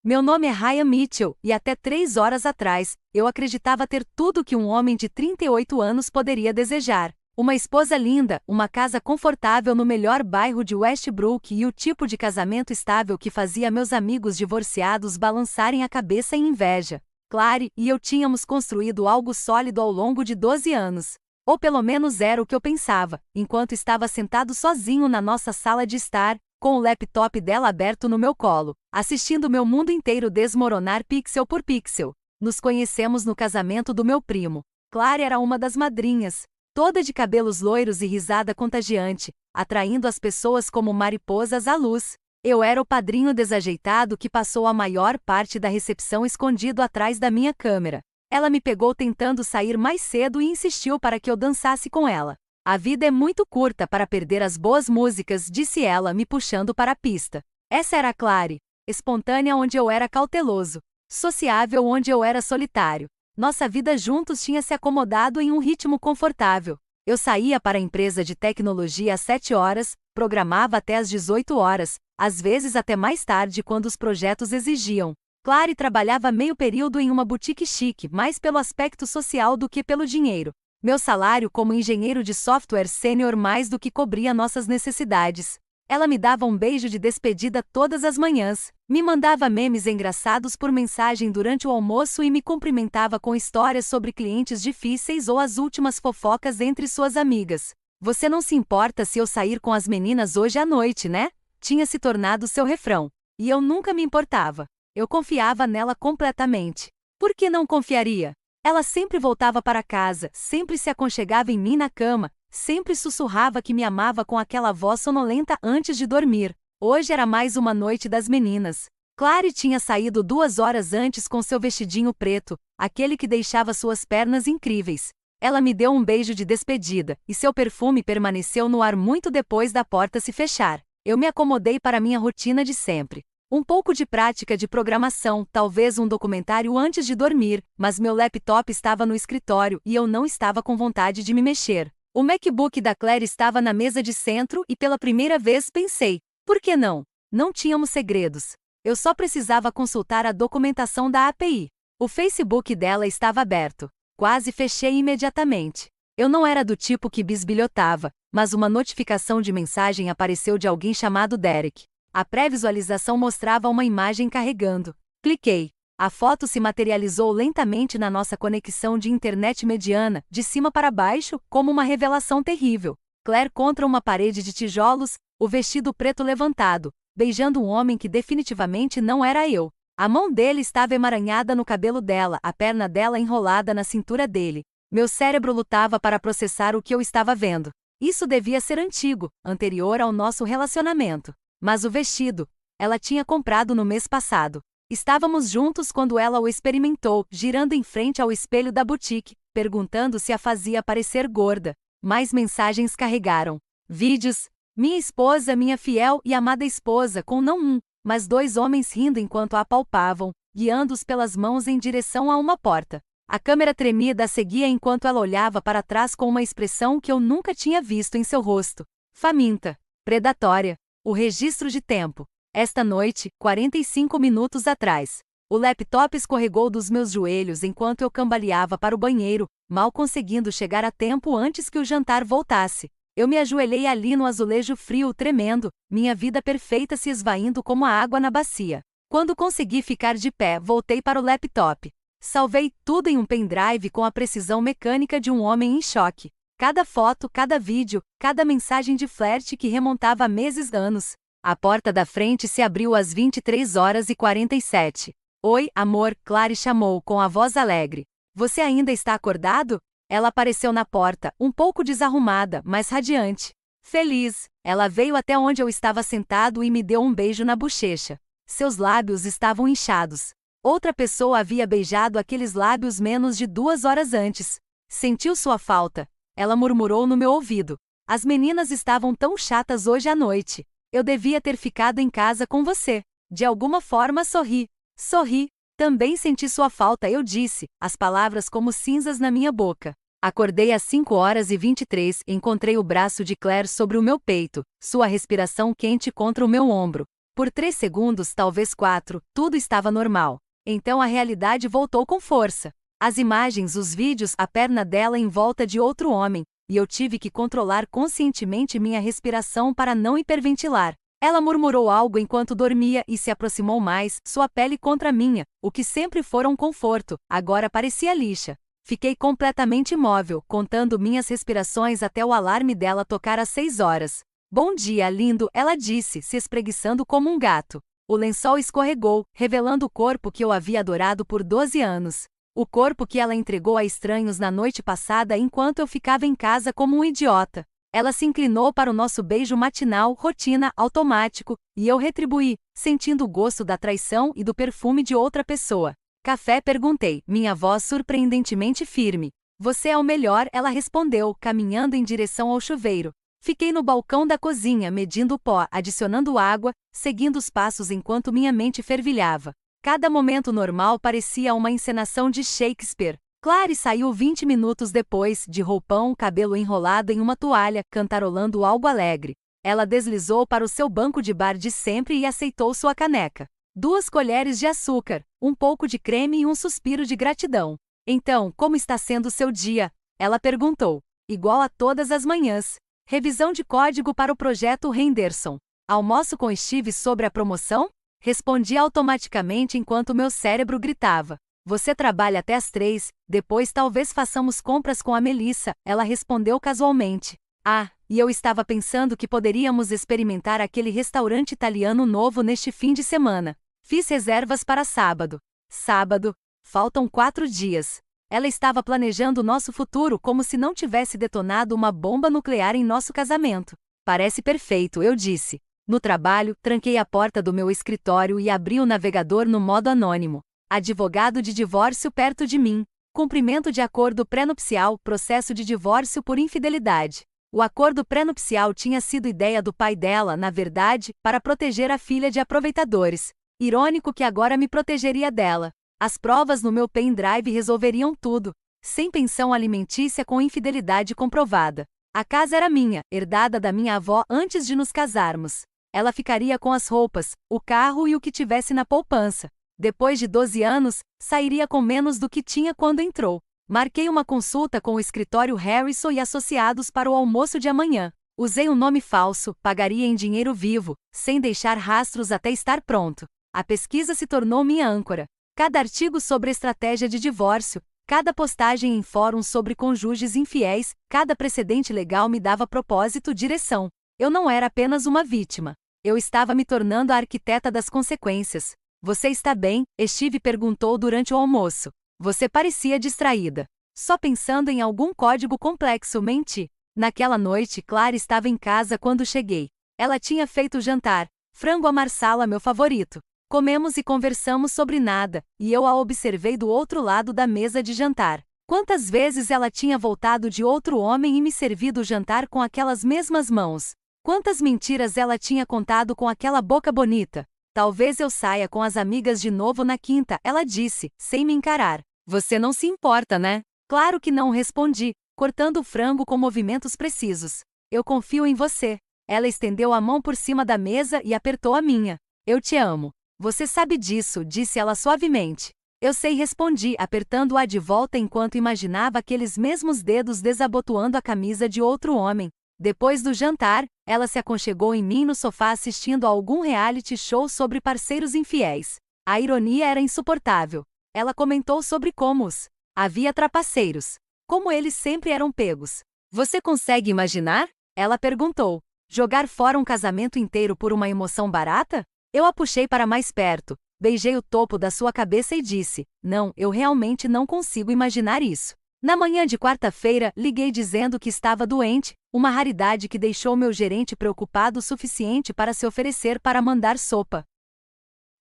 Meu nome é Ryan Mitchell, e até 3 horas atrás, eu acreditava ter tudo que um homem de 38 anos poderia desejar. Uma esposa linda, uma casa confortável no melhor bairro de Westbrook e o tipo de casamento estável que fazia meus amigos divorciados balançarem a cabeça em inveja. Clary e eu tínhamos construído algo sólido ao longo de 12 anos. Ou pelo menos era o que eu pensava, enquanto estava sentado sozinho na nossa sala de estar, com o laptop dela aberto no meu colo, assistindo meu mundo inteiro desmoronar pixel por pixel. Nos conhecemos no casamento do meu primo. Clary era uma das madrinhas, toda de cabelos loiros e risada contagiante, atraindo as pessoas como mariposas à luz. Eu era o padrinho desajeitado que passou a maior parte da recepção escondido atrás da minha câmera. Ela me pegou tentando sair mais cedo e insistiu para que eu dançasse com ela. A vida é muito curta para perder as boas músicas, disse ela, me puxando para a pista. Essa era a Clary, espontânea onde eu era cauteloso, sociável onde eu era solitário. Nossa vida juntos tinha se acomodado em um ritmo confortável. Eu saía para a empresa de tecnologia às 7 horas, programava até às 18 horas, às vezes até mais tarde quando os projetos exigiam. Clary trabalhava meio período em uma boutique chique, mais pelo aspecto social do que pelo dinheiro. Meu salário como engenheiro de software sênior mais do que cobria nossas necessidades. Ela me dava um beijo de despedida todas as manhãs, me mandava memes engraçados por mensagem durante o almoço e me cumprimentava com histórias sobre clientes difíceis ou as últimas fofocas entre suas amigas. Você não se importa se eu sair com as meninas hoje à noite, né? Tinha se tornado seu refrão. E eu nunca me importava. Eu confiava nela completamente. Por que não confiaria? Ela sempre voltava para casa, sempre se aconchegava em mim na cama, sempre sussurrava que me amava com aquela voz sonolenta antes de dormir. Hoje era mais uma noite das meninas. Clary tinha saído 2 horas antes com seu vestidinho preto, aquele que deixava suas pernas incríveis. Ela me deu um beijo de despedida, e seu perfume permaneceu no ar muito depois da porta se fechar. Eu me acomodei para minha rotina de sempre. Um pouco de prática de programação, talvez um documentário antes de dormir, mas meu laptop estava no escritório e eu não estava com vontade de me mexer. O MacBook da Clary estava na mesa de centro e pela primeira vez pensei, por que não? Não tínhamos segredos. Eu só precisava consultar a documentação da API. O Facebook dela estava aberto. Quase fechei imediatamente. Eu não era do tipo que bisbilhotava, mas uma notificação de mensagem apareceu de alguém chamado Derek. A pré-visualização mostrava uma imagem carregando. Cliquei. A foto se materializou lentamente na nossa conexão de internet mediana, de cima para baixo, como uma revelação terrível. Claire contra uma parede de tijolos, o vestido preto levantado, beijando um homem que definitivamente não era eu. A mão dele estava emaranhada no cabelo dela, a perna dela enrolada na cintura dele. Meu cérebro lutava para processar o que eu estava vendo. Isso devia ser antigo, anterior ao nosso relacionamento. Mas o vestido, ela tinha comprado no mês passado. Estávamos juntos quando ela o experimentou, girando em frente ao espelho da boutique, perguntando se a fazia parecer gorda. Mais mensagens carregaram. Vídeos. Minha esposa, minha fiel e amada esposa, com não um, mas 2 homens rindo enquanto a apalpavam, guiando-os pelas mãos em direção a uma porta. A câmera tremida a seguia enquanto ela olhava para trás com uma expressão que eu nunca tinha visto em seu rosto. Faminta. Predatória. O registro de tempo. Esta noite, 45 minutos atrás. O laptop escorregou dos meus joelhos enquanto eu cambaleava para o banheiro, mal conseguindo chegar a tempo antes que o jantar voltasse. Eu me ajoelhei ali no azulejo frio tremendo, minha vida perfeita se esvaindo como a água na bacia. Quando consegui ficar de pé, voltei para o laptop. Salvei tudo em um pendrive com a precisão mecânica de um homem em choque. Cada foto, cada vídeo, cada mensagem de flerte que remontava a meses anos. A porta da frente se abriu às 23 horas e 47. Oi, amor, Clary chamou com a voz alegre. Você ainda está acordado? Ela apareceu na porta, um pouco desarrumada, mas radiante. Feliz, ela veio até onde eu estava sentado e me deu um beijo na bochecha. Seus lábios estavam inchados. Outra pessoa havia beijado aqueles lábios menos de 2 horas antes. Sentiu sua falta. Ela murmurou no meu ouvido. As meninas estavam tão chatas hoje à noite. Eu devia ter ficado em casa com você. De alguma forma sorri. Sorri. Também senti sua falta, eu disse, as palavras como cinzas na minha boca. Acordei às 5 horas e 23 e encontrei o braço de Claire sobre o meu peito, sua respiração quente contra o meu ombro. Por 3 segundos, talvez 4, tudo estava normal. Então a realidade voltou com força. As imagens, os vídeos, a perna dela em volta de outro homem, e eu tive que controlar conscientemente minha respiração para não hiperventilar. Ela murmurou algo enquanto dormia e se aproximou mais, sua pele contra a minha, o que sempre fora um conforto, agora parecia lixa. Fiquei completamente imóvel, contando minhas respirações até o alarme dela tocar às 6 horas. Bom dia, lindo, ela disse, se espreguiçando como um gato. O lençol escorregou, revelando o corpo que eu havia adorado por 12 anos. O corpo que ela entregou a estranhos na noite passada enquanto eu ficava em casa como um idiota. Ela se inclinou para o nosso beijo matinal, rotina, automático, e eu retribuí, sentindo o gosto da traição e do perfume de outra pessoa. Café? Perguntei, minha voz surpreendentemente firme. Você é o melhor, ela respondeu, caminhando em direção ao chuveiro. Fiquei no balcão da cozinha, medindo o pó, adicionando água, seguindo os passos enquanto minha mente fervilhava. Cada momento normal parecia uma encenação de Shakespeare. Clary saiu 20 minutos depois, de roupão, cabelo enrolado em uma toalha, cantarolando algo alegre. Ela deslizou para o seu banco de bar de sempre e aceitou sua caneca. 2 colheres de açúcar, um pouco de creme e um suspiro de gratidão. Então, como está sendo seu dia? Ela perguntou. Igual a todas as manhãs. Revisão de código para o projeto Henderson. Almoço com Steve sobre a promoção? Respondi automaticamente enquanto meu cérebro gritava. Você trabalha até às 3, depois talvez façamos compras com a Melissa, ela respondeu casualmente. Ah, e eu estava pensando que poderíamos experimentar aquele restaurante italiano novo neste fim de semana. Fiz reservas para sábado. Sábado? Faltam 4 dias. Ela estava planejando nosso futuro como se não tivesse detonado uma bomba nuclear em nosso casamento. Parece perfeito, eu disse. No trabalho, tranquei a porta do meu escritório e abri o navegador no modo anônimo. Advogado de divórcio perto de mim. Cumprimento de acordo pré-nupcial, processo de divórcio por infidelidade. O acordo pré-nupcial tinha sido ideia do pai dela, na verdade, para proteger a filha de aproveitadores. Irônico que agora me protegeria dela. As provas no meu pendrive resolveriam tudo. Sem pensão alimentícia com infidelidade comprovada. A casa era minha, herdada da minha avó antes de nos casarmos. Ela ficaria com as roupas, o carro e o que tivesse na poupança. Depois de 12 anos, sairia com menos do que tinha quando entrou. Marquei uma consulta com o escritório Harrison e Associados para o almoço de amanhã. Usei um nome falso, pagaria em dinheiro vivo, sem deixar rastros até estar pronto. A pesquisa se tornou minha âncora. Cada artigo sobre estratégia de divórcio, cada postagem em fóruns sobre cônjuges infiéis, cada precedente legal me dava propósito, direção. Eu não era apenas uma vítima. Eu estava me tornando a arquiteta das consequências. Você está bem? Steve perguntou durante o almoço. Você parecia distraída. Só pensando em algum código complexo, menti. Naquela noite, Clara estava em casa quando cheguei. Ela tinha feito jantar, frango à marsala, meu favorito. Comemos e conversamos sobre nada, e eu a observei do outro lado da mesa de jantar. Quantas vezes ela tinha voltado de outro homem e me servido o jantar com aquelas mesmas mãos? Quantas mentiras ela tinha contado com aquela boca bonita? Talvez eu saia com as amigas de novo na quinta, ela disse, sem me encarar. Você não se importa, né? Claro que não, respondi, cortando o frango com movimentos precisos. Eu confio em você. Ela estendeu a mão por cima da mesa e apertou a minha. Eu te amo. Você sabe disso, disse ela suavemente. Eu sei, respondi, apertando-a de volta enquanto imaginava aqueles mesmos dedos desabotoando a camisa de outro homem. Depois do jantar, ela se aconchegou em mim no sofá assistindo a algum reality show sobre parceiros infiéis. A ironia era insuportável. Ela comentou sobre como havia trapaceiros. Como eles sempre eram pegos. Você consegue imaginar? Ela perguntou. Jogar fora um casamento inteiro por uma emoção barata? Eu a puxei para mais perto, beijei o topo da sua cabeça e disse, não, eu realmente não consigo imaginar isso. Na manhã de quarta-feira, liguei dizendo que estava doente, uma raridade que deixou meu gerente preocupado o suficiente para se oferecer para mandar sopa.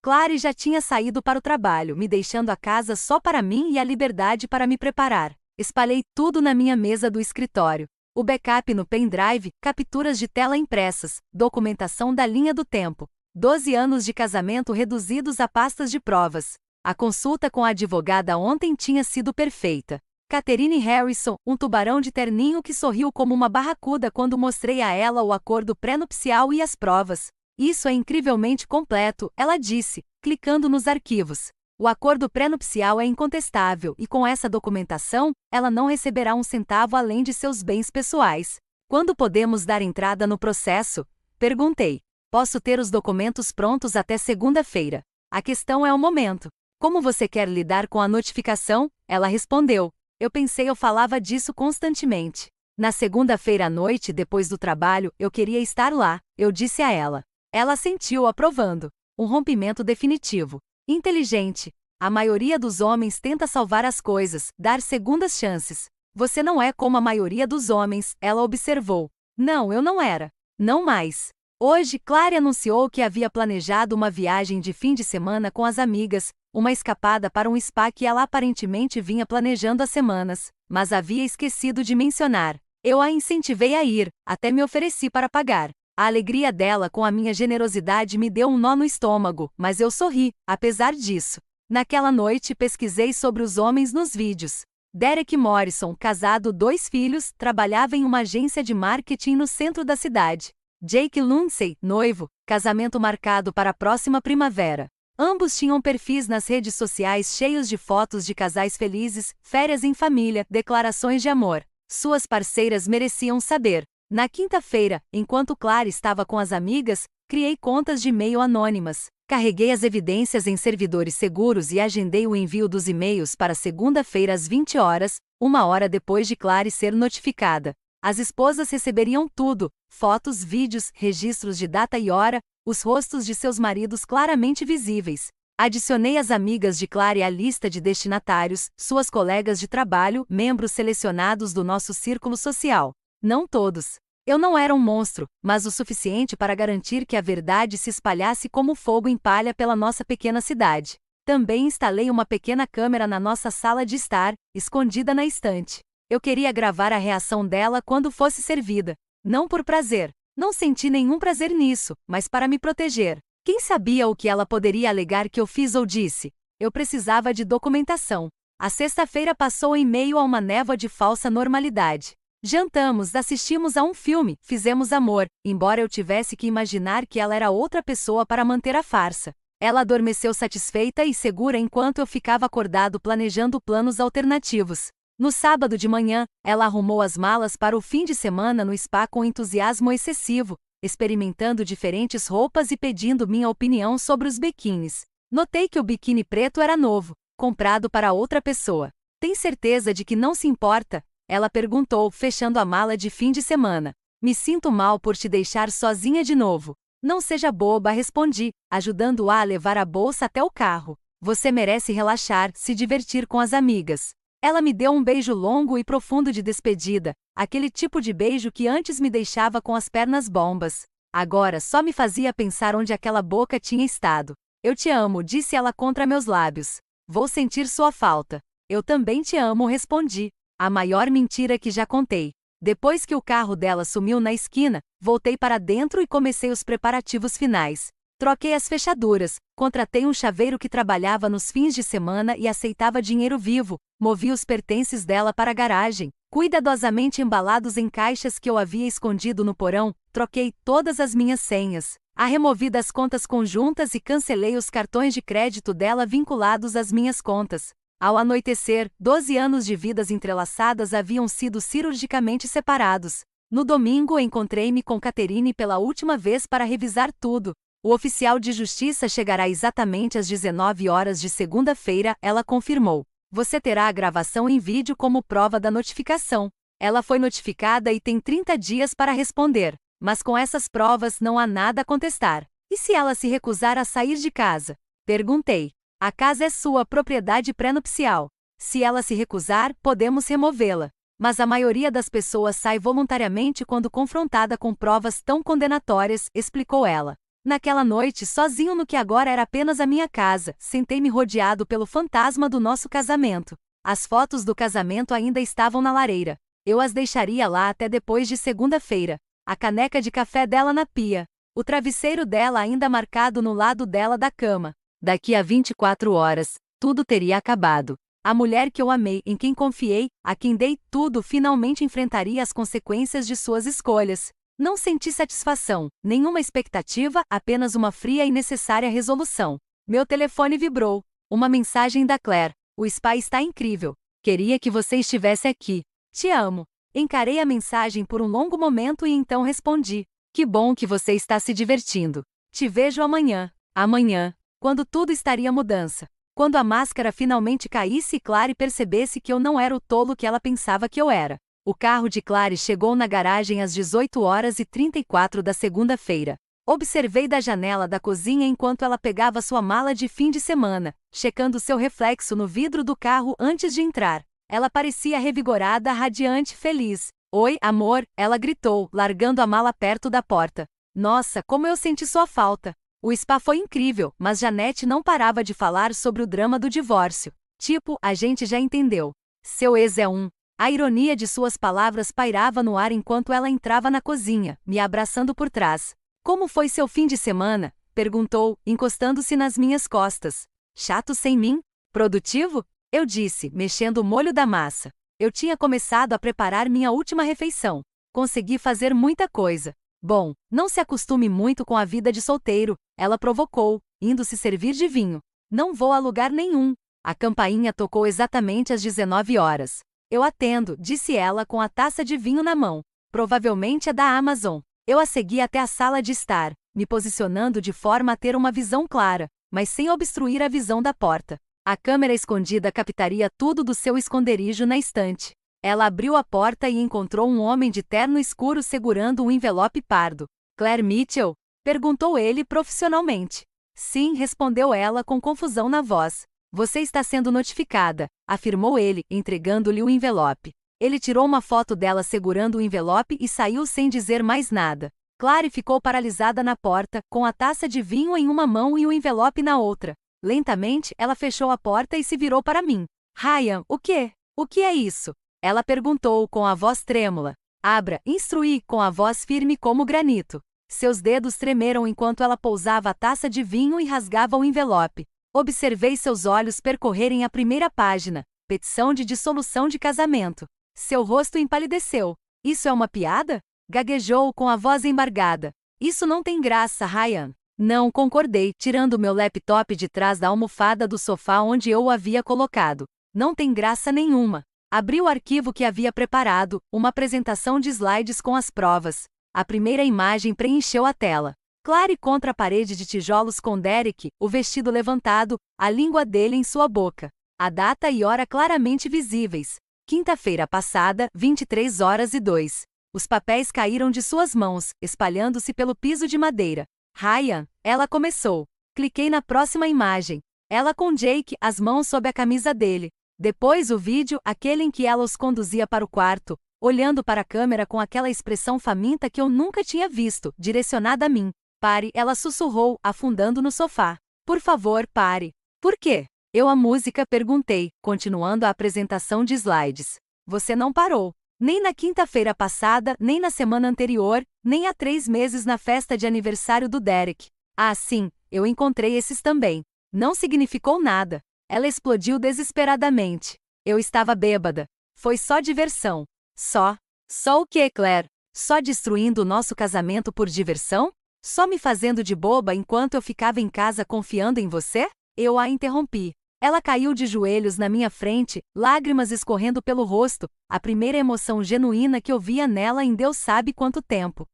Clary já tinha saído para o trabalho, me deixando a casa só para mim e a liberdade para me preparar. Espalhei tudo na minha mesa do escritório. O backup no pendrive, capturas de tela impressas, documentação da linha do tempo. 12 anos de casamento reduzidos a pastas de provas. A consulta com a advogada ontem tinha sido perfeita. Catherine Harrison, um tubarão de terninho que sorriu como uma barracuda quando mostrei a ela o acordo pré-nupcial e as provas. Isso é incrivelmente completo, ela disse, clicando nos arquivos. O acordo pré-nupcial é incontestável e com essa documentação, ela não receberá um centavo além de seus bens pessoais. Quando podemos dar entrada no processo? Perguntei. Posso ter os documentos prontos até segunda-feira. A questão é o momento. Como você quer lidar com a notificação? Ela respondeu. Eu pensei eu falava disso constantemente. Na segunda-feira à noite, depois do trabalho, eu queria estar lá, eu disse a ela. Ela assentiu aprovando. Um rompimento definitivo. Inteligente. A maioria dos homens tenta salvar as coisas, dar segundas chances. Você não é como a maioria dos homens, ela observou. Não, eu não era. Não mais. Hoje, Clary anunciou que havia planejado uma viagem de fim de semana com as amigas, uma escapada para um spa que ela aparentemente vinha planejando há semanas, mas havia esquecido de mencionar. Eu a incentivei a ir, até me ofereci para pagar. A alegria dela com a minha generosidade me deu um nó no estômago, mas eu sorri, apesar disso. Naquela noite pesquisei sobre os homens nos vídeos. Derek Morrison, casado, 2 filhos, trabalhava em uma agência de marketing no centro da cidade. Jake Lindsay, noivo, casamento marcado para a próxima primavera. Ambos tinham perfis nas redes sociais cheios de fotos de casais felizes, férias em família, declarações de amor. Suas parceiras mereciam saber. Na quinta-feira, enquanto Clary estava com as amigas, criei contas de e-mail anônimas. Carreguei as evidências em servidores seguros e agendei o envio dos e-mails para segunda-feira às 20 horas, 1 hora depois de Clary ser notificada. As esposas receberiam tudo: fotos, vídeos, registros de data e hora, os rostos de seus maridos claramente visíveis. Adicionei as amigas de Clary à lista de destinatários, suas colegas de trabalho, membros selecionados do nosso círculo social. Não todos. Eu não era um monstro, mas o suficiente para garantir que a verdade se espalhasse como fogo em palha pela nossa pequena cidade. Também instalei uma pequena câmera na nossa sala de estar, escondida na estante. Eu queria gravar a reação dela quando fosse servida. Não por prazer. Não senti nenhum prazer nisso, mas para me proteger. Quem sabia o que ela poderia alegar que eu fiz ou disse? Eu precisava de documentação. A sexta-feira passou em meio a uma névoa de falsa normalidade. Jantamos, assistimos a um filme, fizemos amor, embora eu tivesse que imaginar que ela era outra pessoa para manter a farsa. Ela adormeceu satisfeita e segura enquanto eu ficava acordado planejando planos alternativos. No sábado de manhã, ela arrumou as malas para o fim de semana no spa com entusiasmo excessivo, experimentando diferentes roupas e pedindo minha opinião sobre os biquínis. Notei que o biquíni preto era novo, comprado para outra pessoa. Tem certeza de que não se importa? Ela perguntou, fechando a mala de fim de semana. Me sinto mal por te deixar sozinha de novo. Não seja boba, respondi, ajudando-a a levar a bolsa até o carro. Você merece relaxar, se divertir com as amigas. Ela me deu um beijo longo e profundo de despedida, aquele tipo de beijo que antes me deixava com as pernas bombas. Agora só me fazia pensar onde aquela boca tinha estado. Eu te amo, disse ela contra meus lábios. Vou sentir sua falta. Eu também te amo, respondi. A maior mentira que já contei. Depois que o carro dela sumiu na esquina, voltei para dentro e comecei os preparativos finais. Troquei as fechaduras, contratei um chaveiro que trabalhava nos fins de semana e aceitava dinheiro vivo, movi os pertences dela para a garagem, cuidadosamente embalados em caixas que eu havia escondido no porão, troquei todas as minhas senhas, removi das contas conjuntas e cancelei os cartões de crédito dela vinculados às minhas contas. Ao anoitecer, 12 anos de vidas entrelaçadas haviam sido cirurgicamente separados. No domingo encontrei-me com Catherine pela última vez para revisar tudo. O oficial de justiça chegará exatamente às 19 horas de segunda-feira, ela confirmou. Você terá a gravação em vídeo como prova da notificação. Ela foi notificada e tem 30 dias para responder. Mas com essas provas não há nada a contestar. E se ela se recusar a sair de casa? Perguntei. A casa é sua propriedade pré-nupcial. Se ela se recusar, podemos removê-la. Mas a maioria das pessoas sai voluntariamente quando confrontada com provas tão condenatórias, explicou ela. Naquela noite, sozinho no que agora era apenas a minha casa, sentei-me rodeado pelo fantasma do nosso casamento. As fotos do casamento ainda estavam na lareira. Eu as deixaria lá até depois de segunda-feira. A caneca de café dela na pia. O travesseiro dela ainda marcado no lado dela da cama. Daqui a 24 horas, tudo teria acabado. A mulher que eu amei, em quem confiei, a quem dei tudo, finalmente enfrentaria as consequências de suas escolhas. Não senti satisfação, nenhuma expectativa, apenas uma fria e necessária resolução. Meu telefone vibrou. Uma mensagem da Claire. O spa está incrível. Queria que você estivesse aqui. Te amo. Encarei a mensagem por um longo momento e então respondi. Que bom que você está se divertindo. Te vejo amanhã. Amanhã. Quando tudo estaria mudança. Quando a máscara finalmente caísse e Claire percebesse que eu não era o tolo que ela pensava que eu era. O carro de Claire chegou na garagem às 18h34 da segunda-feira. Observei da janela da cozinha enquanto ela pegava sua mala de fim de semana, checando seu reflexo no vidro do carro antes de entrar. Ela parecia revigorada, radiante, feliz. Oi, amor, ela gritou, largando a mala perto da porta. Nossa, como eu senti sua falta. O spa foi incrível, mas Janete não parava de falar sobre o drama do divórcio. Tipo, a gente já entendeu. Seu ex é um. A ironia de suas palavras pairava no ar enquanto ela entrava na cozinha, me abraçando por trás. Como foi seu fim de semana? Perguntou, encostando-se nas minhas costas. Chato sem mim? Produtivo? Eu disse, mexendo o molho da massa. Eu tinha começado a preparar minha última refeição. Consegui fazer muita coisa. Bom, não se acostume muito com a vida de solteiro, ela provocou, indo se servir de vinho. Não vou a lugar nenhum. A campainha tocou exatamente às 19h. Eu atendo, disse ela com a taça de vinho na mão. Provavelmente é da Amazon. Eu a segui até a sala de estar, me posicionando de forma a ter uma visão clara, mas sem obstruir a visão da porta. A câmera escondida captaria tudo do seu esconderijo na estante. Ela abriu a porta e encontrou um homem de terno escuro segurando um envelope pardo. Claire Mitchell? Perguntou ele profissionalmente. Sim, respondeu ela com confusão na voz. Você está sendo notificada, afirmou ele, entregando-lhe o envelope. Ele tirou uma foto dela segurando o envelope e saiu sem dizer mais nada. Claire ficou paralisada na porta, com a taça de vinho em uma mão e o envelope na outra. Lentamente, ela fechou a porta e se virou para mim. Ryan, o quê? O que é isso? Ela perguntou com a voz trêmula. Abra, instruí com a voz firme como granito. Seus dedos tremeram enquanto ela pousava a taça de vinho e rasgava o envelope. Observei seus olhos percorrerem a primeira página. Petição de dissolução de casamento. Seu rosto empalideceu. Isso é uma piada? Gaguejou com a voz embargada. Isso não tem graça, Ryan. Não, concordei, tirando meu laptop de trás da almofada do sofá onde eu o havia colocado. Não tem graça nenhuma. Abri o arquivo que havia preparado, uma apresentação de slides com as provas. A primeira imagem preencheu a tela. Claire contra a parede de tijolos com Derek, o vestido levantado, a língua dele em sua boca. A data e hora claramente visíveis. Quinta-feira passada, 23h02. Os papéis caíram de suas mãos, espalhando-se pelo piso de madeira. Ryan, ela começou. Cliquei na próxima imagem. Ela com Jake, as mãos sob a camisa dele. Depois o vídeo, aquele em que ela os conduzia para o quarto, olhando para a câmera com aquela expressão faminta que eu nunca tinha visto, direcionada a mim. Pare, ela sussurrou, afundando no sofá. Por favor, pare. Por quê? Eu a música perguntei, continuando a apresentação de slides. Você não parou. Nem na quinta-feira passada, nem na semana anterior, nem há 3 meses na festa de aniversário do Derek. Ah, sim, eu encontrei esses também. Não significou nada. Ela explodiu desesperadamente. Eu estava bêbada. Foi só diversão. Só. Só o quê, Claire? Só destruindo o nosso casamento por diversão? Só me fazendo de boba enquanto eu ficava em casa confiando em você? Eu a interrompi. Ela caiu de joelhos na minha frente, lágrimas escorrendo pelo rosto, a primeira emoção genuína que eu via nela em Deus sabe quanto tempo.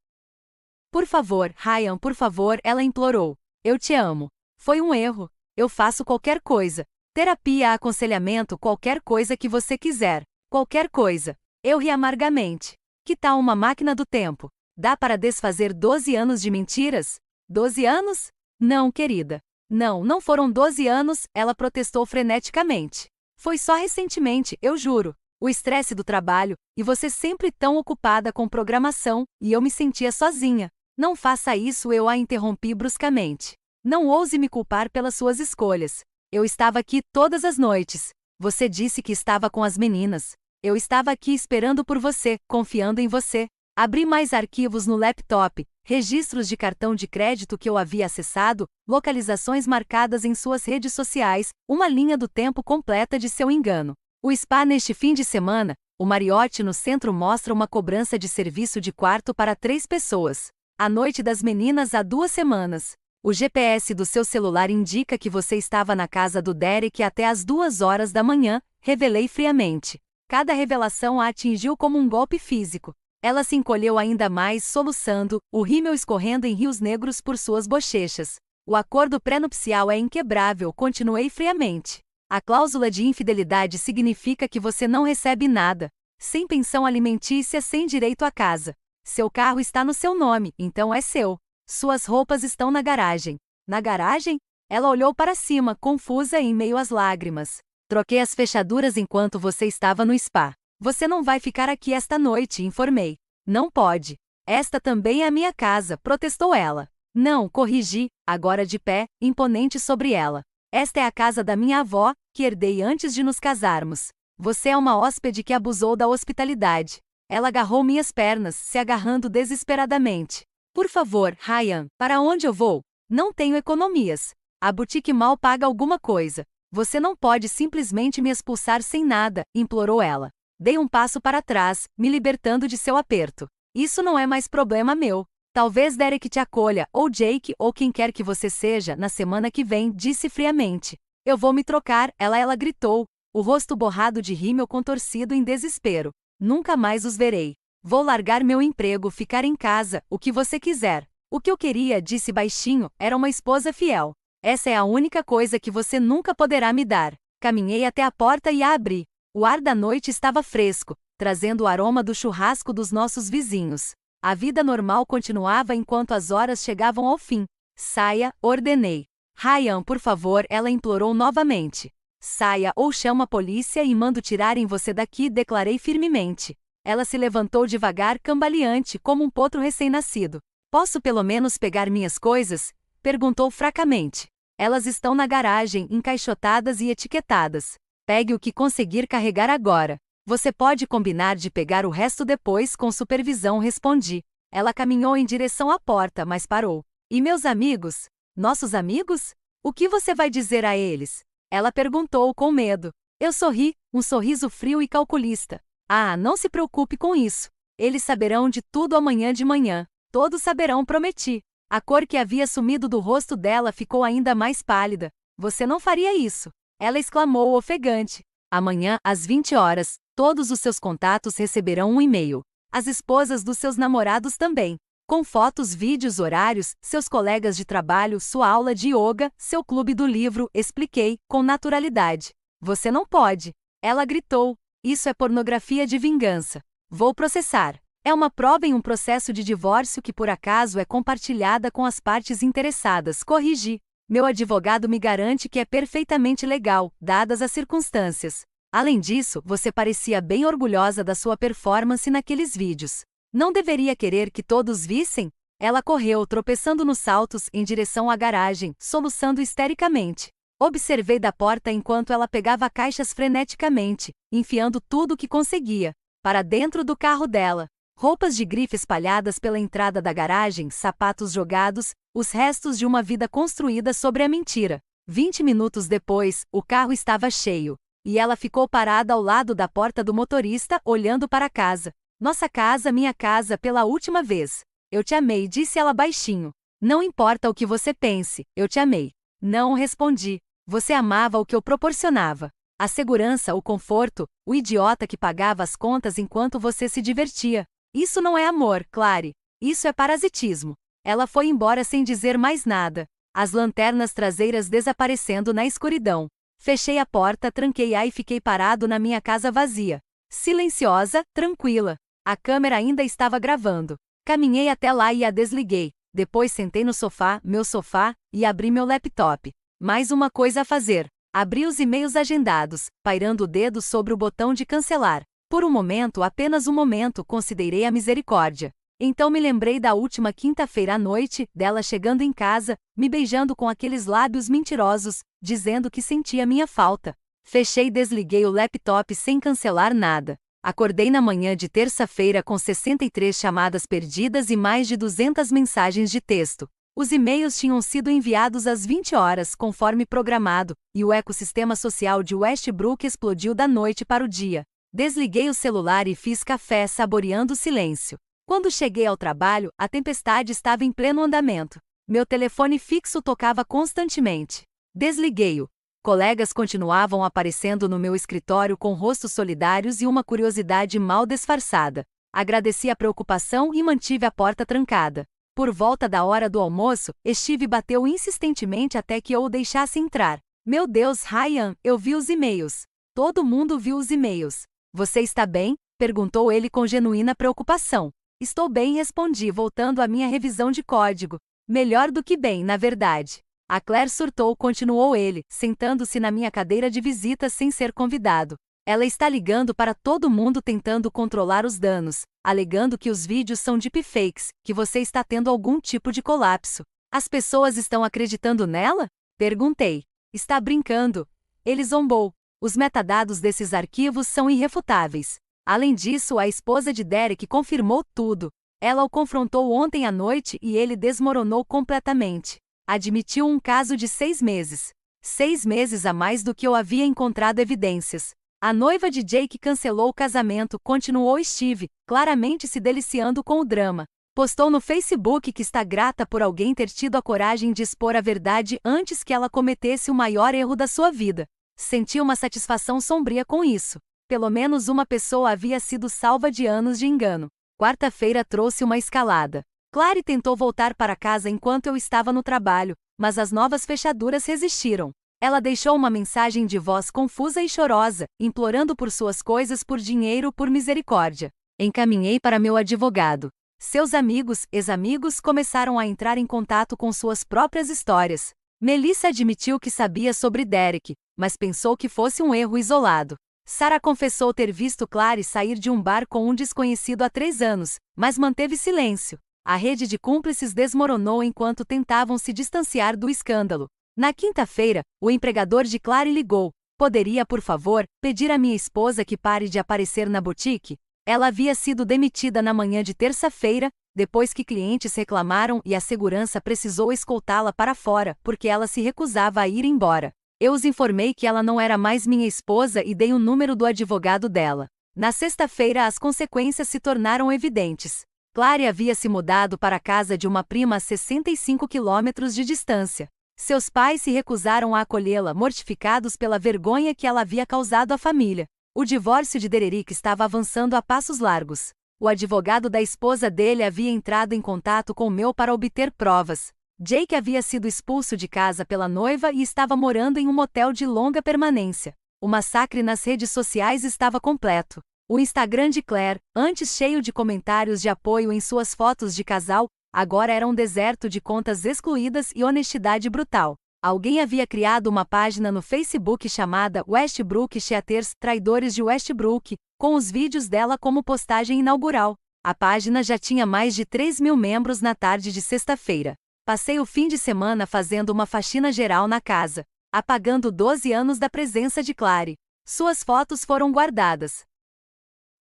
Por favor, Ryan, por favor, ela implorou. Eu te amo. Foi um erro. Eu faço qualquer coisa. Terapia, aconselhamento, qualquer coisa que você quiser. Qualquer coisa. Eu ri amargamente. Que tal uma máquina do tempo? Dá para desfazer 12 anos de mentiras? 12 anos? Não, querida. Não, não foram 12 anos, ela protestou freneticamente. Foi só recentemente, eu juro. O estresse do trabalho, e você sempre tão ocupada com programação, e eu me sentia sozinha. Não faça isso, eu a interrompi bruscamente. Não ouse me culpar pelas suas escolhas. Eu estava aqui todas as noites. Você disse que estava com as meninas. Eu estava aqui esperando por você, confiando em você. Abri mais arquivos no laptop, registros de cartão de crédito que eu havia acessado, localizações marcadas em suas redes sociais, uma linha do tempo completa de seu engano. O spa neste fim de semana, O Marriott no centro mostra uma cobrança de serviço de quarto para 3 pessoas. A noite das meninas há 2 semanas. O GPS do seu celular indica que você estava na casa do Derek até às 2 horas da manhã, revelei friamente. Cada revelação a atingiu como um golpe físico. Ela se encolheu ainda mais, soluçando, o rímel escorrendo em rios negros por suas bochechas. O acordo pré-nupcial é inquebrável, continuei friamente. A cláusula de infidelidade significa que você não recebe nada. Sem pensão alimentícia, sem direito à casa. Seu carro está no seu nome, então é seu. Suas roupas estão na garagem. Na garagem? Ela olhou para cima, confusa e em meio às lágrimas. Troquei as fechaduras enquanto você estava no spa. Você não vai ficar aqui esta noite, informei. Não pode. Esta também é a minha casa, protestou ela. Não, corrigi, agora de pé, imponente sobre ela. Esta é a casa da minha avó, que herdei antes de nos casarmos. Você é uma hóspede que abusou da hospitalidade. Ela agarrou minhas pernas, se agarrando desesperadamente. Por favor, Ryan, para onde eu vou? Não tenho economias. A boutique mal paga alguma coisa. Você não pode simplesmente me expulsar sem nada, implorou ela. Dei um passo para trás, me libertando de seu aperto. Isso não é mais problema meu. Talvez Derek te acolha, ou Jake, ou quem quer que você seja, na semana que vem, disse friamente. Eu vou me trocar, ela gritou, o rosto borrado de rímel contorcido em desespero. Nunca mais os verei. Vou largar meu emprego, ficar em casa, o que você quiser. O que eu queria, disse baixinho, era uma esposa fiel. Essa é a única coisa que você nunca poderá me dar. Caminhei até a porta e a abri. O ar da noite estava fresco, trazendo o aroma do churrasco dos nossos vizinhos. A vida normal continuava enquanto as horas chegavam ao fim. Saia, ordenei. Ryan, por favor, ela implorou novamente. Saia ou chamo a polícia e mando tirarem você daqui, declarei firmemente. Ela se levantou devagar, cambaleante, como um potro recém-nascido. Posso pelo menos pegar minhas coisas? Perguntou fracamente. Elas estão na garagem, encaixotadas e etiquetadas. Pegue o que conseguir carregar agora. Você pode combinar de pegar o resto depois com supervisão, respondi. Ela caminhou em direção à porta, mas parou. E meus amigos? Nossos amigos? O que você vai dizer a eles? Ela perguntou com medo. Eu sorri, um sorriso frio e calculista. Ah, não se preocupe com isso. Eles saberão de tudo amanhã de manhã. Todos saberão, prometi. A cor que havia sumido do rosto dela ficou ainda mais pálida. Você não faria isso. Ela exclamou ofegante. Amanhã, às 20 horas, todos os seus contatos receberão um e-mail. As esposas dos seus namorados também. Com fotos, vídeos, horários, seus colegas de trabalho, sua aula de yoga, seu clube do livro, expliquei, com naturalidade. Você não pode. Ela gritou. Isso é pornografia de vingança. Vou processar. É uma prova em um processo de divórcio que por acaso é compartilhada com as partes interessadas, corrigi. Meu advogado me garante que é perfeitamente legal, dadas as circunstâncias. Além disso, você parecia bem orgulhosa da sua performance naqueles vídeos. Não deveria querer que todos vissem? Ela correu, tropeçando nos saltos, em direção à garagem, soluçando histericamente. Observei da porta enquanto ela pegava caixas freneticamente, enfiando tudo o que conseguia, para dentro do carro dela. Roupas de grife espalhadas pela entrada da garagem, sapatos jogados, os restos de uma vida construída sobre a mentira. 20 minutos depois, o carro estava cheio. E ela ficou parada ao lado da porta do motorista, olhando para casa. Nossa casa, minha casa, pela última vez. Eu te amei, disse ela baixinho. Não importa o que você pense, eu te amei. Não, respondi. Você amava o que eu proporcionava. A segurança, o conforto, o idiota que pagava as contas enquanto você se divertia. Isso não é amor, Clary. Isso é parasitismo. Ela foi embora sem dizer mais nada. As lanternas traseiras desaparecendo na escuridão. Fechei a porta, tranquei-a e fiquei parado na minha casa vazia. Silenciosa, tranquila. A câmera ainda estava gravando. Caminhei até lá e a desliguei. Depois sentei no sofá, meu sofá, e abri meu laptop. Mais uma coisa a fazer. Abri os e-mails agendados, pairando o dedo sobre o botão de cancelar. Por um momento, apenas um momento, considerei a misericórdia. Então me lembrei da última quinta-feira à noite, dela chegando em casa, me beijando com aqueles lábios mentirosos, dizendo que sentia minha falta. Fechei e desliguei o laptop sem cancelar nada. Acordei na manhã de terça-feira com 63 chamadas perdidas e mais de 200 mensagens de texto. Os e-mails tinham sido enviados às 20 horas, conforme programado, e o ecossistema social de Westbrook explodiu da noite para o dia. Desliguei o celular e fiz café saboreando o silêncio. Quando cheguei ao trabalho, a tempestade estava em pleno andamento. Meu telefone fixo tocava constantemente. Desliguei-o. Colegas continuavam aparecendo no meu escritório com rostos solidários e uma curiosidade mal disfarçada. Agradeci a preocupação e mantive a porta trancada. Por volta da hora do almoço, Steve bateu insistentemente até que eu o deixasse entrar. Meu Deus, Ryan, eu vi os e-mails. Todo mundo viu os e-mails. Você está bem? Perguntou ele com genuína preocupação. Estou bem, respondi, voltando à minha revisão de código. Melhor do que bem, na verdade. A Claire surtou, continuou ele, sentando-se na minha cadeira de visitas sem ser convidado. Ela está ligando para todo mundo tentando controlar os danos, alegando que os vídeos são deepfakes, que você está tendo algum tipo de colapso. As pessoas estão acreditando nela? Perguntei. Está brincando. Ele zombou. Os metadados desses arquivos são irrefutáveis. Além disso, a esposa de Derek confirmou tudo. Ela o confrontou ontem à noite e ele desmoronou completamente. Admitiu um caso de 6 meses. 6 meses a mais do que eu havia encontrado evidências. A noiva de Jake cancelou o casamento, continuou Steve, claramente se deliciando com o drama. Postou no Facebook que está grata por alguém ter tido a coragem de expor a verdade antes que ela cometesse o maior erro da sua vida. Senti uma satisfação sombria com isso. Pelo menos uma pessoa havia sido salva de anos de engano. Quarta-feira trouxe uma escalada. Clary tentou voltar para casa enquanto eu estava no trabalho, mas as novas fechaduras resistiram. Ela deixou uma mensagem de voz confusa e chorosa, implorando por suas coisas, por dinheiro, por misericórdia. Encaminhei para meu advogado. Seus amigos, ex-amigos começaram a entrar em contato com suas próprias histórias. Melissa admitiu que sabia sobre Derek, mas pensou que fosse um erro isolado. Sarah confessou ter visto Clary sair de um bar com um desconhecido há 3 anos, mas manteve silêncio. A rede de cúmplices desmoronou enquanto tentavam se distanciar do escândalo. Na quinta-feira, o empregador de Clary ligou. Poderia, por favor, pedir à minha esposa que pare de aparecer na boutique? Ela havia sido demitida na manhã de terça-feira, depois que clientes reclamaram e a segurança precisou escoltá-la para fora, porque ela se recusava a ir embora. Eu os informei que ela não era mais minha esposa e dei o número do advogado dela. Na sexta-feira, as consequências se tornaram evidentes. Clary havia se mudado para a casa de uma prima a 65 quilômetros de distância. Seus pais se recusaram a acolhê-la, mortificados pela vergonha que ela havia causado à família. O divórcio de Derek estava avançando a passos largos. O advogado da esposa dele havia entrado em contato com o meu para obter provas. Jake havia sido expulso de casa pela noiva e estava morando em um motel de longa permanência. O massacre nas redes sociais estava completo. O Instagram de Claire, antes cheio de comentários de apoio em suas fotos de casal, agora era um deserto de contas excluídas e honestidade brutal. Alguém havia criado uma página no Facebook chamada Westbrook Cheaters, Traidores de Westbrook, com os vídeos dela como postagem inaugural. A página já tinha mais de 3.000 membros na tarde de sexta-feira. Passei o fim de semana fazendo uma faxina geral na casa, apagando 12 anos da presença de Clary. Suas fotos foram guardadas,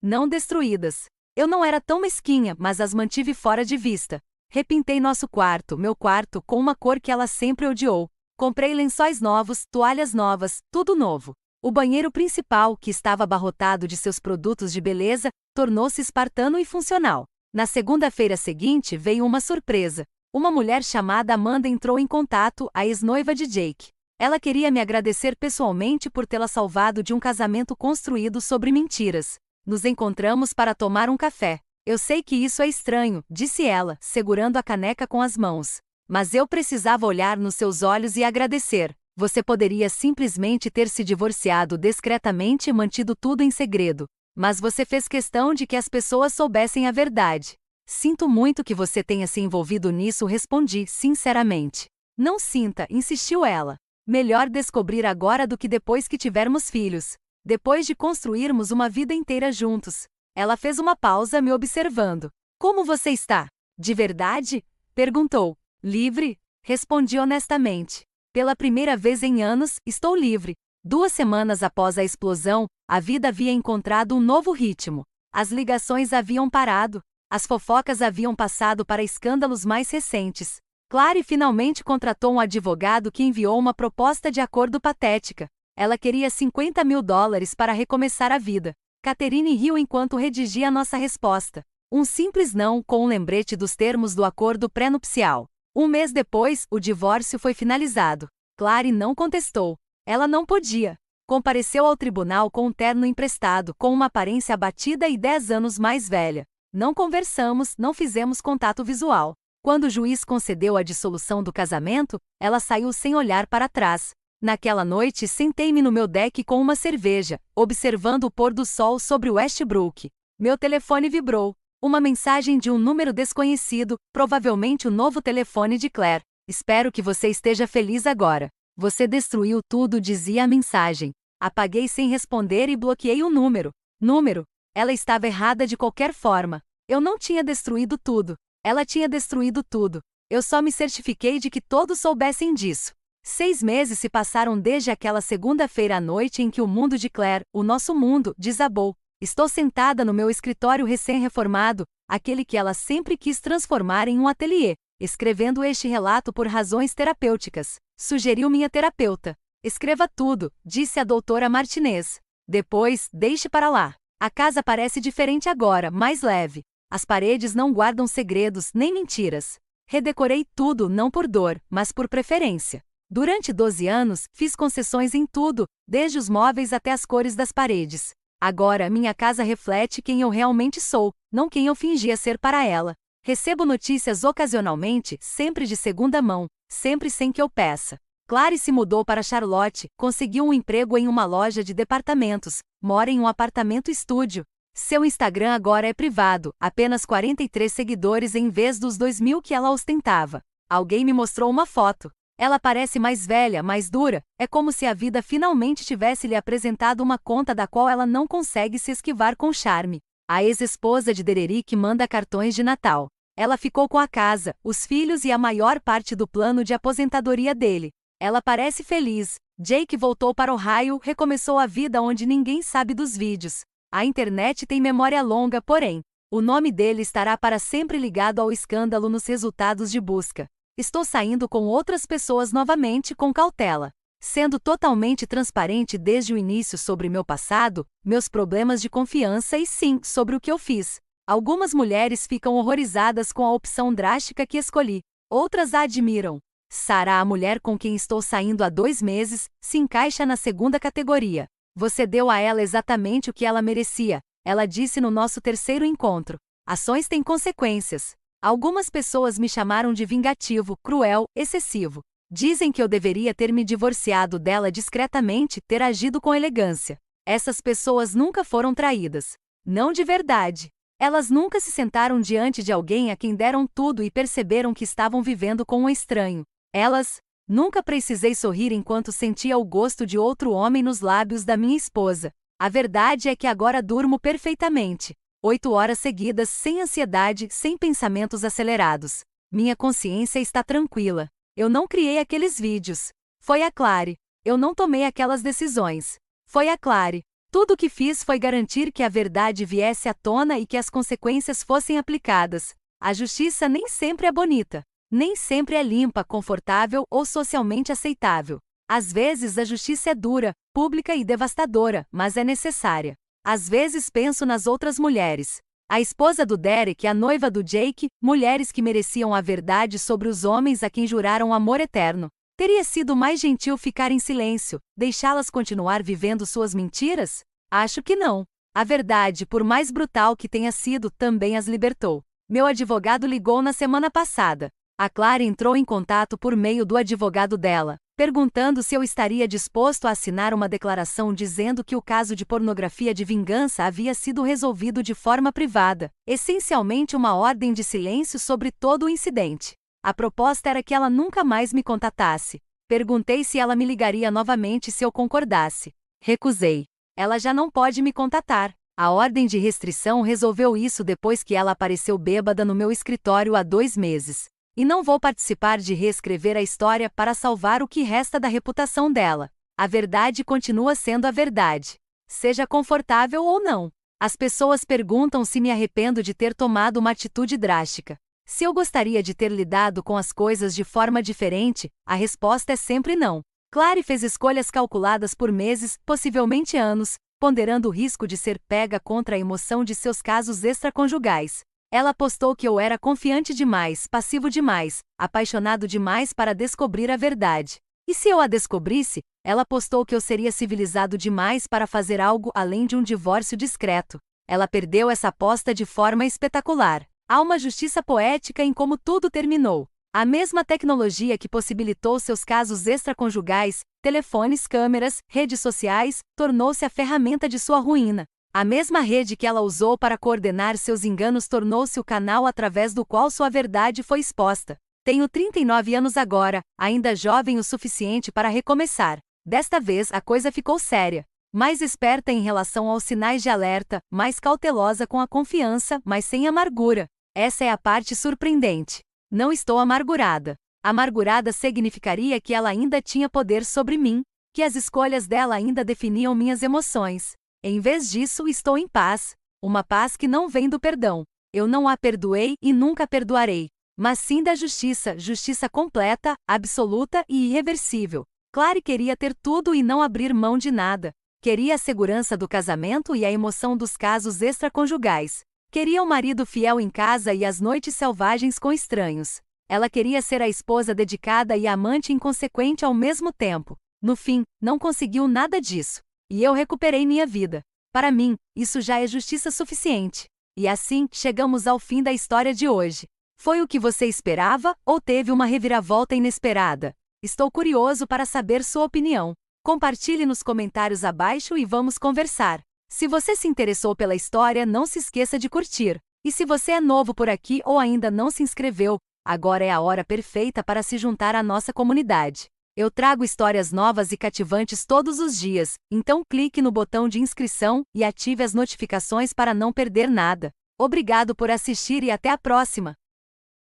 não destruídas. Eu não era tão mesquinha, mas as mantive fora de vista. Repintei nosso quarto, meu quarto, com uma cor que ela sempre odiou. Comprei lençóis novos, toalhas novas, tudo novo. O banheiro principal, que estava abarrotado de seus produtos de beleza, tornou-se espartano e funcional. Na segunda-feira seguinte veio uma surpresa. Uma mulher chamada Amanda entrou em contato, a ex-noiva de Jake. Ela queria me agradecer pessoalmente por tê-la salvado de um casamento construído sobre mentiras. Nos encontramos para tomar um café. Eu sei que isso é estranho, disse ela, segurando a caneca com as mãos. Mas eu precisava olhar nos seus olhos e agradecer. Você poderia simplesmente ter se divorciado discretamente e mantido tudo em segredo. Mas você fez questão de que as pessoas soubessem a verdade. Sinto muito que você tenha se envolvido nisso, respondi, sinceramente. Não sinta, insistiu ela. Melhor descobrir agora do que depois que tivermos filhos. Depois de construirmos uma vida inteira juntos. Ela fez uma pausa me observando. Como você está? De verdade? Perguntou. Livre? Respondi honestamente. Pela primeira vez em anos, estou livre. 2 semanas após a explosão, a vida havia encontrado um novo ritmo. As ligações haviam parado. As fofocas haviam passado para escândalos mais recentes. Clary finalmente contratou um advogado que enviou uma proposta de acordo patética. Ela queria $50.000 para recomeçar a vida. Catherine riu enquanto redigia nossa resposta. Um simples não com um lembrete dos termos do acordo pré-nupcial. Um mês depois, o divórcio foi finalizado. Clary não contestou. Ela não podia. Compareceu ao tribunal com um terno emprestado, com uma aparência abatida e 10 anos mais velha. Não conversamos, não fizemos contato visual. Quando o juiz concedeu a dissolução do casamento, ela saiu sem olhar para trás. Naquela noite, sentei-me no meu deck com uma cerveja, observando o pôr do sol sobre Westbrook. Meu telefone vibrou. Uma mensagem de um número desconhecido, provavelmente o novo telefone de Claire. Espero que você esteja feliz agora. Você destruiu tudo, dizia a mensagem. Apaguei sem responder e bloqueei o número. Número? Ela estava errada de qualquer forma. Eu não tinha destruído tudo. Ela tinha destruído tudo. Eu só me certifiquei de que todos soubessem disso. 6 meses se passaram desde aquela segunda-feira à noite em que o mundo de Claire, o nosso mundo, desabou. Estou sentada no meu escritório recém-reformado, aquele que ela sempre quis transformar em um ateliê, escrevendo este relato por razões terapêuticas, sugeriu minha terapeuta. Escreva tudo, disse a doutora Martinez. Depois, deixe para lá. A casa parece diferente agora, mais leve. As paredes não guardam segredos nem mentiras. Redecorei tudo não por dor, mas por preferência. Durante 12 anos, fiz concessões em tudo, desde os móveis até as cores das paredes. Agora, minha casa reflete quem eu realmente sou, não quem eu fingia ser para ela. Recebo notícias ocasionalmente, sempre de segunda mão, sempre sem que eu peça. Clary se mudou para Charlotte, conseguiu um emprego em uma loja de departamentos, mora em um apartamento estúdio. Seu Instagram agora é privado, apenas 43 seguidores em vez dos 2.000 que ela ostentava. Alguém me mostrou uma foto. Ela parece mais velha, mais dura, é como se a vida finalmente tivesse lhe apresentado uma conta da qual ela não consegue se esquivar com charme. A ex-esposa de Dererick manda cartões de Natal. Ela ficou com a casa, os filhos e a maior parte do plano de aposentadoria dele. Ela parece feliz. Jake voltou para Ohio, recomeçou a vida onde ninguém sabe dos vídeos. A internet tem memória longa, porém, o nome dele estará para sempre ligado ao escândalo nos resultados de busca. Estou saindo com outras pessoas novamente com cautela. Sendo totalmente transparente desde o início sobre meu passado, meus problemas de confiança e sim, sobre o que eu fiz. Algumas mulheres ficam horrorizadas com a opção drástica que escolhi. Outras a admiram. Sarah, a mulher com quem estou saindo há 2 meses, se encaixa na segunda categoria. Você deu a ela exatamente o que ela merecia, ela disse no nosso terceiro encontro. Ações têm consequências. Algumas pessoas me chamaram de vingativo, cruel, excessivo. Dizem que eu deveria ter me divorciado dela discretamente, ter agido com elegância. Essas pessoas nunca foram traídas. Não de verdade. Elas nunca se sentaram diante de alguém a quem deram tudo e perceberam que estavam vivendo com um estranho. Elas... Nunca precisei sorrir enquanto sentia o gosto de outro homem nos lábios da minha esposa. A verdade é que agora durmo perfeitamente. 8 horas seguidas, sem ansiedade, sem pensamentos acelerados. Minha consciência está tranquila. Eu não criei aqueles vídeos. Foi a Clary. Eu não tomei aquelas decisões. Foi a Clary. Tudo o que fiz foi garantir que a verdade viesse à tona e que as consequências fossem aplicadas. A justiça nem sempre é bonita. Nem sempre é limpa, confortável ou socialmente aceitável. Às vezes a justiça é dura, pública e devastadora, mas é necessária. Às vezes penso nas outras mulheres. A esposa do Derek, a noiva do Jake, mulheres que mereciam a verdade sobre os homens a quem juraram amor eterno. Teria sido mais gentil ficar em silêncio, deixá-las continuar vivendo suas mentiras? Acho que não. A verdade, por mais brutal que tenha sido, também as libertou. Meu advogado ligou na semana passada. A Clary entrou em contato por meio do advogado dela, perguntando se eu estaria disposto a assinar uma declaração dizendo que o caso de pornografia de vingança havia sido resolvido de forma privada, essencialmente uma ordem de silêncio sobre todo o incidente. A proposta era que ela nunca mais me contatasse. Perguntei se ela me ligaria novamente se eu concordasse. Recusei. Ela já não pode me contatar. A ordem de restrição resolveu isso depois que ela apareceu bêbada no meu escritório há 2 meses. E não vou participar de reescrever a história para salvar o que resta da reputação dela. A verdade continua sendo a verdade. Seja confortável ou não. As pessoas perguntam se me arrependo de ter tomado uma atitude drástica. Se eu gostaria de ter lidado com as coisas de forma diferente, a resposta é sempre não. Clary fez escolhas calculadas por meses, possivelmente anos, ponderando o risco de ser pega contra a emoção de seus casos extraconjugais. Ela postou que eu era confiante demais, passivo demais, apaixonado demais para descobrir a verdade. E se eu a descobrisse, ela postou que eu seria civilizado demais para fazer algo além de um divórcio discreto. Ela perdeu essa aposta de forma espetacular. Há uma justiça poética em como tudo terminou. A mesma tecnologia que possibilitou seus casos extraconjugais, telefones, câmeras, redes sociais, tornou-se a ferramenta de sua ruína. A mesma rede que ela usou para coordenar seus enganos tornou-se o canal através do qual sua verdade foi exposta. Tenho 39 anos agora, ainda jovem o suficiente para recomeçar. Desta vez a coisa ficou séria. Mais esperta em relação aos sinais de alerta, mais cautelosa com a confiança, mas sem amargura. Essa é a parte surpreendente. Não estou amargurada. Amargurada significaria que ela ainda tinha poder sobre mim, que as escolhas dela ainda definiam minhas emoções. Em vez disso, estou em paz. Uma paz que não vem do perdão. Eu não a perdoei e nunca perdoarei. Mas sim da justiça, justiça completa, absoluta e irreversível. Clary queria ter tudo e não abrir mão de nada. Queria a segurança do casamento e a emoção dos casos extraconjugais. Queria um marido fiel em casa e as noites selvagens com estranhos. Ela queria ser a esposa dedicada e a amante inconsequente ao mesmo tempo. No fim, não conseguiu nada disso. E eu recuperei minha vida. Para mim, isso já é justiça suficiente. E assim, chegamos ao fim da história de hoje. Foi o que você esperava ou teve uma reviravolta inesperada? Estou curioso para saber sua opinião. Compartilhe nos comentários abaixo e vamos conversar. Se você se interessou pela história, não se esqueça de curtir. E se você é novo por aqui ou ainda não se inscreveu, agora é a hora perfeita para se juntar à nossa comunidade. Eu trago histórias novas e cativantes todos os dias, então clique no botão de inscrição e ative as notificações para não perder nada. Obrigado por assistir e até a próxima!